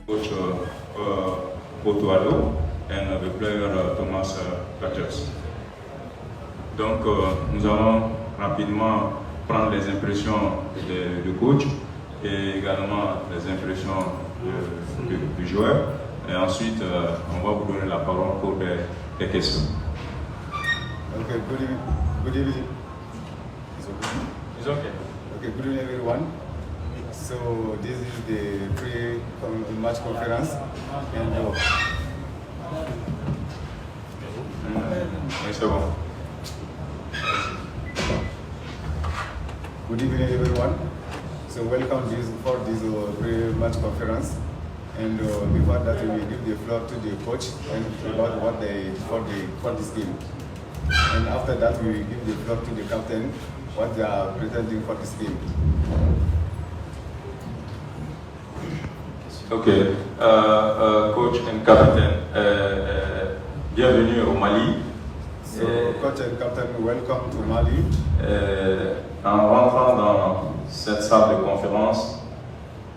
coach Otuado and the player Thomas Rogers. Donc nous allons rapidement prendre les impressions du coach et également les impressions du joueur. Et ensuite, on va vous donner la parole pour des questions. Okay, good evening. It's okay. Okay, good evening everyone. So this is the pre-match conference and C'est bon. Good evening everyone. So welcome for this pre-match conference. And before that, we give the floor to the coach and about what they for this game. And after that, we give the floor to the captain what they are presenting for this game. Ok, coach and captain, bienvenue au Mali. So coach and captain, welcome to Mali. En rentrant dans cette salle de conférence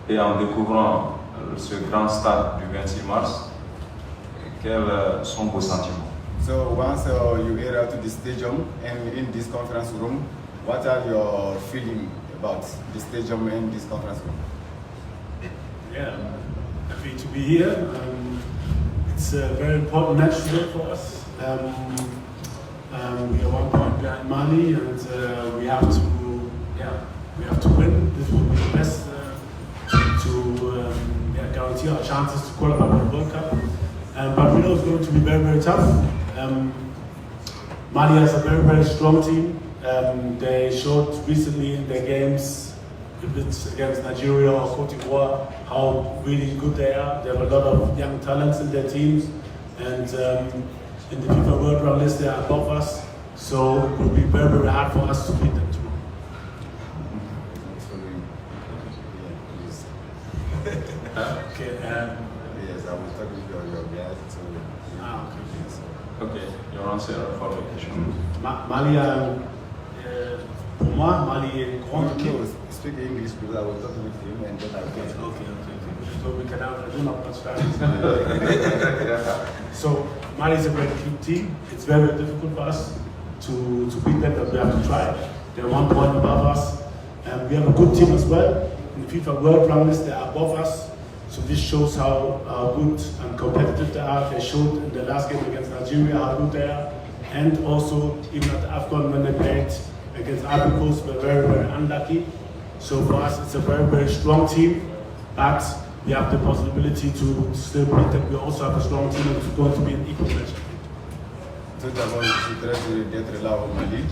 et en découvrant ce grand stade du 26 mars, quels sont vos sentiments? So once you enter to the stadium and in this conference room, what are your feelings about the stadium and this conference room? Yeah, happy to be here. It's a very important match today for us. We are 1 point behind Mali, and we have to win. This will be the best to guarantee our chances to qualify for the World Cup. But we know it's going to be very, very tough. Mali has a very, very strong team. They showed recently in their games, if it's against Nigeria or Cote d'Ivoire, how really good they are. They have a lot of young talents in their teams, and in the FIFA World Round list they are above us. So it will be very, very hard for us to beat them tomorrow. Okay. Yes, I was talking to your guys. Ok, your answer for the question. Mali, pour moi, Mali est une grande équipe. No, speak English because I was talking with him and then I Okay. can. So we can have I do not much time. So Mali is a very good team. It's very, very difficult for us to beat them, but we have to try. They're 1 point above us, and we have a good team as well. In the FIFA World Round list, they are above us. So this shows how good and competitive they are. They showed in the last game against Nigeria how good they are, and also even at AFCON when they played against Ivory Coast, we're very, very unlucky. So for us, it's a very, very strong team, but we have the possibility to still beat them. We also have a strong team, and it's going to be an equal match. Tout d'abord, je suis très heureux d'être là au Mali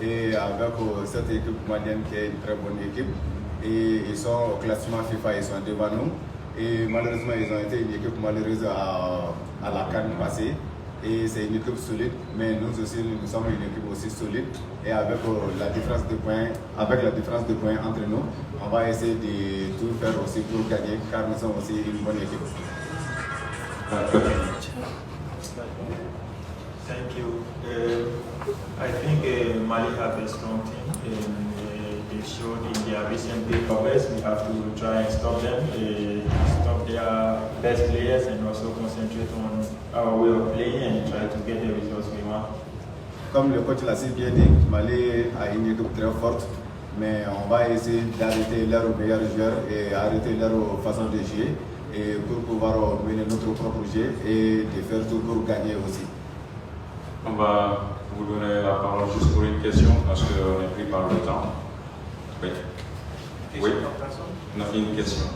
et avec cette équipe malienne qui est une très bonne équipe. Et ils sont au classement FIFA, ils sont devant nous. Et malheureusement, ils ont été une équipe malheureuse à la CAN passée. Et c'est une équipe solide, mais nous aussi, nous sommes une équipe aussi solide. Et avec la différence de points entre nous, on va essayer de tout faire aussi pour gagner, car nous sommes aussi une bonne équipe. Thank you. I think Mali have a strong team. They showed in their recent performance. We have to try and stop them, stop their best players, and also concentrate on our way of playing and try to get the results we want. Comme le coach l'a si bien dit, Mali a une équipe très forte, mais on va essayer d'arrêter leurs meilleurs joueurs et arrêter leur façon de jouer et pour pouvoir mener notre propre jeu et de faire tout pour gagner aussi. On va vous donner la parole juste pour une question parce qu'on est pris par le temps. Oui. Oui. Non, une question.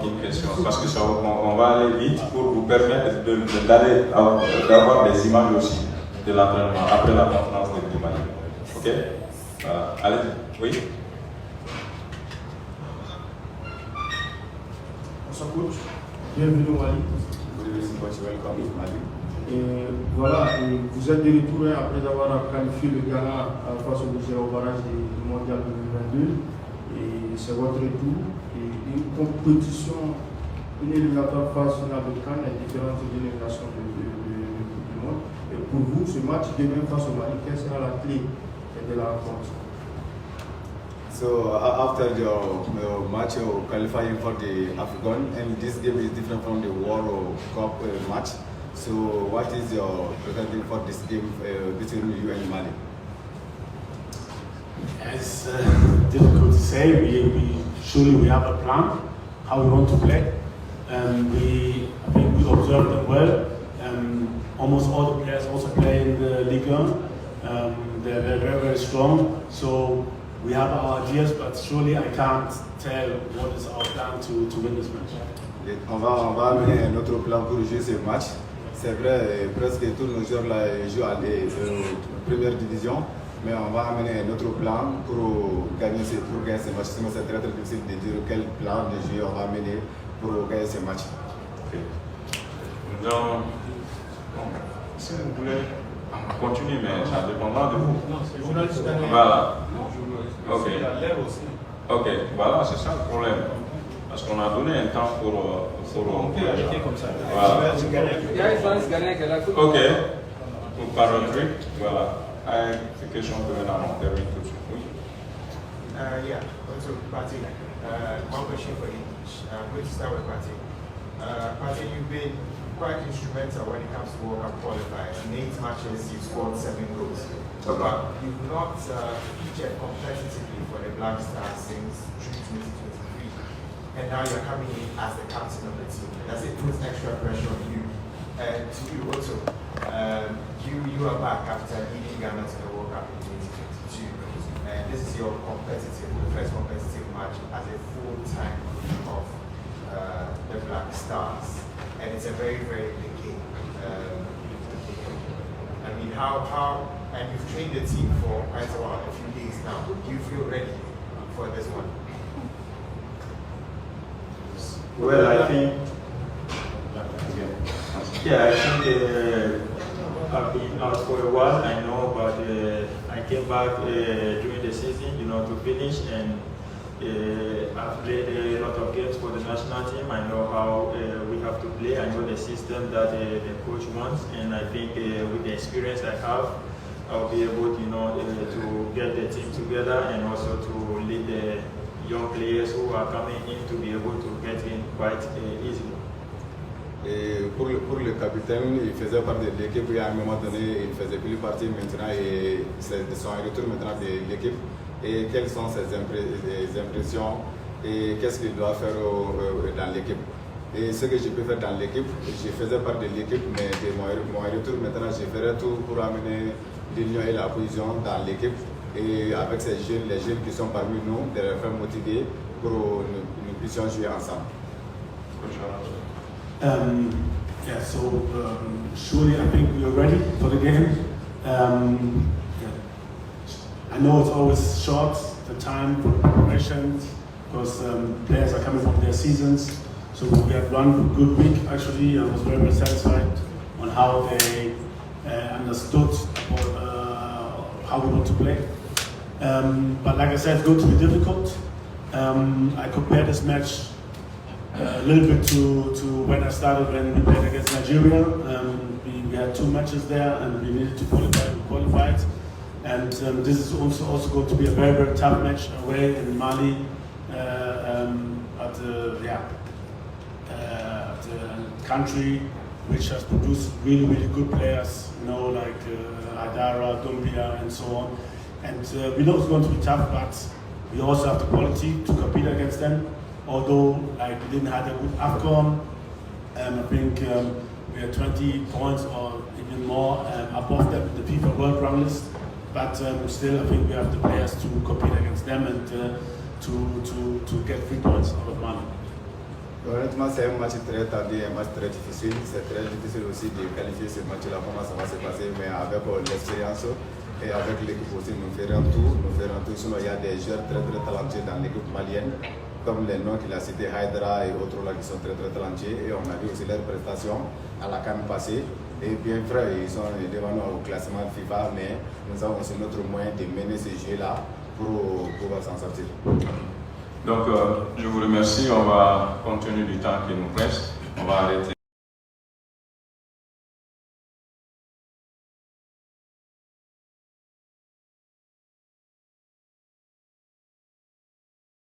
Une question. Parce que on va aller vite pour vous permettre d'avoir des images aussi de l'entraînement après la conférence de Mali. Ok? Allez. Oui. Bonsoir coach. Bienvenue au Mali. Welcome to Mali. Et voilà, et vous êtes de retour après avoir qualifié le Ghana face au Niger au barrage du Mondial 2022. Et c'est votre retour. Et une compétition, une éliminatoire face à la CAN est différente de l'élimination du monde. Et pour vous, ce match demain face au Mali, quelle sera la clé de la rencontre? So after the match qualifying for the AFCON, and this game is different from the World Cup match. So what is your presenting for this game between you and Mali? It's difficult to say. We have a plan how we want to play. I think we observed them well. Almost all the players also play in the Ligue 1. They're very, very strong. So we have our ideas, but surely I can't tell what is our plan to win this match. On va amener un autre plan pour jouer ce match. C'est vrai, presque tous nos joueurs là jouent à la première division, mais on va amener un autre plan pour gagner ce match. Sinon, c'est très difficile de dire quel plan de jeu on va amener pour gagner ce match. Okay. Donc, si vous voulez continuer, mais ça dépendra de vous. Voilà. Ok. Ok, voilà, c'est ça le problème. Parce qu'on a donné un temps pour on peut arrêter comme ça. Voilà. Ok. Pour par un truc, voilà. C'est question que nous allons terminer tout de suite. Oui. Yeah, also Pati, one question for each. I'm going to start with Pati. Pati, you've been quite instrumental when it comes to World Cup qualifiers. In 8 matches, you've scored 7 goals. But you've not featured competitively for the Black Stars since June 2023. And now you're coming in as the captain of the team. Does it put extra pressure on you? And to you also, you are back after leading Ghana to the World Cup in 2022. And this is your first competitive match as a full-time of the Black Stars. And it's a very, very big game. I mean, and you've trained the team for quite a while, a few days now. Do you feel ready for this one? Well, I think I've been out for a while, I know, but I came back during the season, to finish, and I've played a lot of games for the national team. I know how we have to play. I know the system that the coach wants, and I think with the experience I have, I'll be able, to get the team together and also to lead the young players who are coming in to be able to get in quite easily. Et pour le capitaine, il faisait partie de l'équipe et à un moment donné, il faisait plus partie maintenant et c'est son retour maintenant de l'équipe. Et quelles sont ses impressions et qu'est-ce qu'il doit faire dans l'équipe. Et ce que je peux faire dans l'équipe, je faisais partie de l'équipe, mais de mon retour maintenant, je ferai tout pour amener l'union et la cohésion dans l'équipe. Et avec ces jeunes, les jeunes qui sont parmi nous, de les faire motiver pour que nous puissions jouer ensemble. Surely I think we are ready for the game. I know it's always short, the time for preparations, because players are coming from their seasons. So we had one good week actually. I was very, very satisfied on how they understood how we want to play. But like I said, it's going to be difficult. I compare this match a little bit to when I started when we played against Nigeria. We had 2 matches there and we needed to qualify. We qualified. And this is also going to be a very, very tough match away in Mali at the country which has produced really, really good players, like Adara, Dumbia, and so on. And we know it's going to be tough, but we also have the quality to compete against them. Although we didn't have a good AFCON, I think we are 20 points or even more above the FIFA World Rank list. But still, I think we have the players to compete against them and to get 3 points out of Mali. Honnêtement, c'est un match très tendu, un match très difficile. C'est très difficile aussi de qualifier ce match-là, comment ça va se passer, mais avec l'expérience et avec l'équipe aussi, nous ferons tout. Sinon, il y a des joueurs très, très talentueux dans l'équipe malienne, comme les noms qu'il a cités, Haïdra et autres là qui sont très, très talentueux. Et on a vu aussi leurs prestations à la CAN passée. Et bien vrai, ils sont devant nous au classement FIFA, mais nous avons aussi notre moyen de mener ces jeux-là pour pouvoir s'en sortir. Donc, je vous remercie. On va, compte tenu du temps qui nous reste, on va arrêter.